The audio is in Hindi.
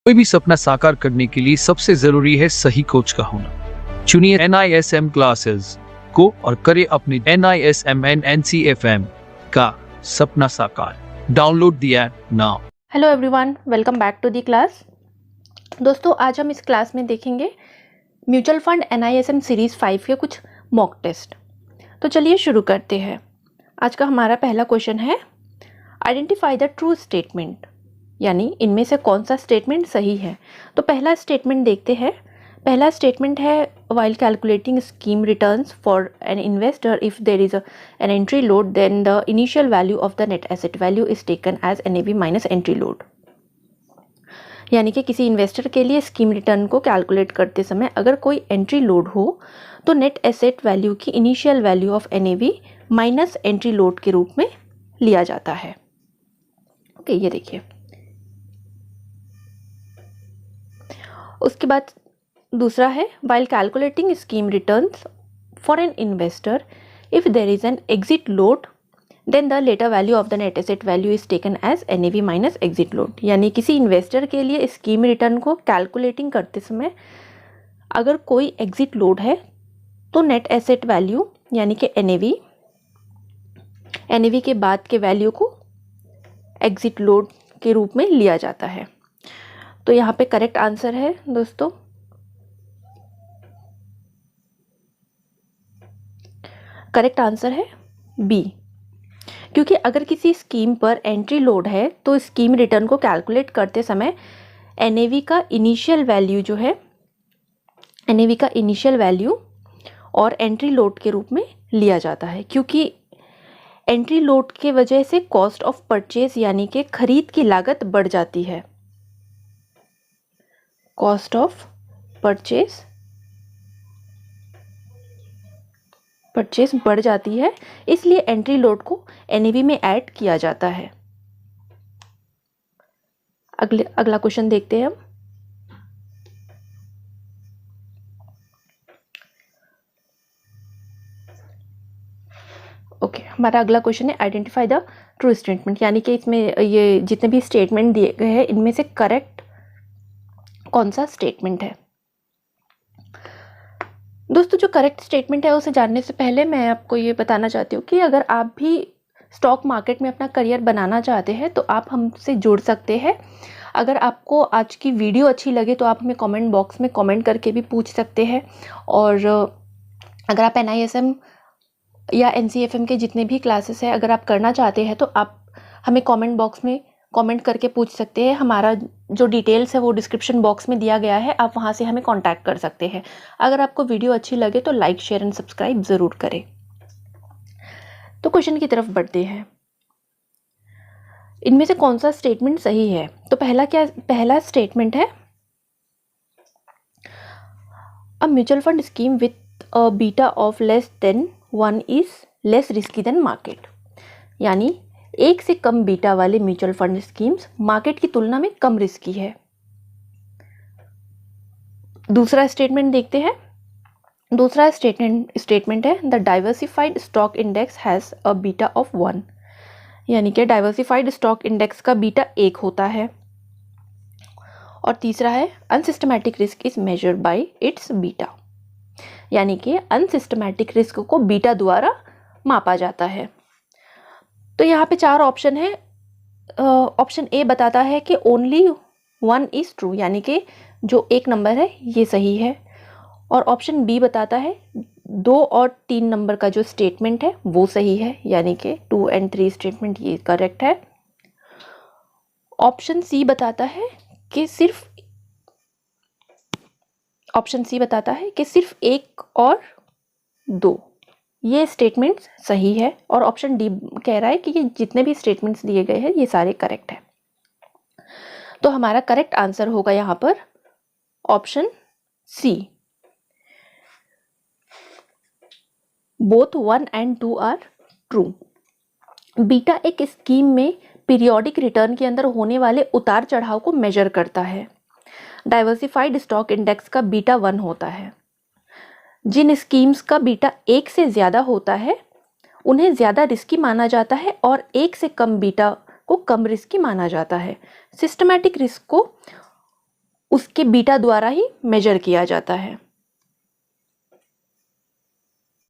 कोई भी सपना साकार करने के लिए सबसे जरूरी है सही कोच का होना। चुनिए NISM क्लासेस को और करें अपने NISM NCFM का सपना साकार। Download the app now. Hello everyone, welcome back to the class. दोस्तों, आज हम इस क्लास में देखेंगे म्यूचुअल फंड NISM सीरीज़ 5 के कुछ मॉक टेस्ट। तो चलिए शुरू करते हैं। आज का हमारा पहला क्वेश्चन है, आइडेंटिफाई द ट्रू स्टेटमेंट, यानी इनमें से कौन सा स्टेटमेंट सही है। तो पहला स्टेटमेंट देखते हैं। पहला स्टेटमेंट है, while calculating scheme returns for an investor, if there is an entry load, then the initial value of the net asset value is taken as NAV minus entry load। यानी कि किसी इन्वेस्टर के लिए स्कीम रिटर्न को कैलकुलेट करते समय अगर कोई एंट्री लोड हो तो नेट एसेट वैल्यू की initial value of NAV minus entry load के रूप में लिया जाता है। ओके, ये देखिए। उसके बाद दूसरा है, while calculating scheme returns for an investor, if there is an exit load, then the later value of the net asset value is taken as NAV minus exit load। यानी किसी इन्वेस्टर के लिए स्कीम रिटर्न को कैलकुलेटिंग करते समय अगर कोई एग्जिट लोड है तो नेट एसेट वैल्यू यानी कि NAV के बाद के वैल्यू को एग्जिट लोड के रूप में लिया जाता है। तो यहाँ पे करेक्ट आंसर है दोस्तों, करेक्ट आंसर है बी। क्योंकि अगर किसी स्कीम पर एंट्री लोड है तो स्कीम रिटर्न को कैलकुलेट करते समय NAV का इनिशियल वैल्यू जो है, NAV का इनिशियल वैल्यू और एंट्री लोड के रूप में लिया जाता है। क्योंकि एंट्री लोड के वजह से कॉस्ट ऑफ परचेज यानी कि खरीद की लागत बढ़ जाती है। कॉस्ट ऑफ परचेज बढ़ जाती है, इसलिए एंट्री लोड को NAV में ऐड किया जाता है। अगला क्वेश्चन देखते हैं हम। ओके, हमारा अगला क्वेश्चन है, आइडेंटिफाई द ट्रू स्टेटमेंट, यानी कि इसमें ये जितने भी स्टेटमेंट दिए गए हैं इनमें से करेक्ट कौन सा स्टेटमेंट है। दोस्तों, जो करेक्ट स्टेटमेंट है उसे जानने से पहले मैं आपको ये बताना चाहती हूँ कि अगर आप भी स्टॉक मार्केट में अपना करियर बनाना चाहते हैं तो आप हमसे जुड़ सकते हैं। अगर आपको आज की वीडियो अच्छी लगे तो आप हमें कमेंट बॉक्स में कमेंट करके भी पूछ सकते हैं। और अगर आप NISM या NCFM के जितने भी क्लासेस हैं अगर आप करना चाहते हैं तो आप हमें कमेंट बॉक्स में कमेंट करके पूछ सकते हैं। हमारा जो डिटेल्स है वो डिस्क्रिप्शन बॉक्स में दिया गया है, आप वहाँ से हमें कांटेक्ट कर सकते हैं। अगर आपको वीडियो अच्छी लगे तो लाइक, शेयर एंड सब्सक्राइब ज़रूर करें। तो क्वेश्चन की तरफ बढ़ते हैं। इनमें से कौन सा स्टेटमेंट सही है। तो पहला स्टेटमेंट है, a mutual fund scheme with a beta of less than 1 is less risky than market. यानी एक से कम बीटा वाले म्यूचुअल फंड स्कीम्स मार्केट की तुलना में कम रिस्की है। दूसरा स्टेटमेंट देखते हैं। दूसरा स्टेटमेंट है, the diversified stock index has a beta of 1। यानी कि डाइवर्सिफाइड स्टॉक इंडेक्स का बीटा 1 होता है। और तीसरा है, unsystematic risk is measured by it's beta. यानी कि अनसिस्टमैटिक रिस्क को बीटा द्वारा मापा जाता है। तो यहाँ पे 4 ऑप्शन है। ऑप्शन ए बताता है कि ओनली 1 इज ट्रू, यानी कि जो 1 नंबर है ये सही है। और ऑप्शन बी बताता है 2 और 3 नंबर का जो स्टेटमेंट है वो सही है, यानी कि 2 और 3 स्टेटमेंट ये करेक्ट है। ऑप्शन सी बताता है कि सिर्फ 1 और 2 ये स्टेटमेंट्स सही है। और ऑप्शन डी कह रहा है कि ये जितने भी स्टेटमेंट्स दिए गए हैं ये सारे करेक्ट हैं। तो हमारा करेक्ट आंसर होगा यहाँ पर option C, both 1 and 2 are true. Beta एक स्कीम में पीरियोडिक रिटर्न के अंदर होने वाले उतार चढ़ाव को मेजर करता है। डाइवर्सिफाइड स्टॉक इंडेक्स का बीटा 1 होता है। जिन स्कीम्स का बीटा 1 से ज़्यादा होता है उन्हें ज़्यादा रिस्की माना जाता है और 1 से कम बीटा को कम रिस्की माना जाता है। सिस्टमैटिक रिस्क को उसके बीटा द्वारा ही मेजर किया जाता है।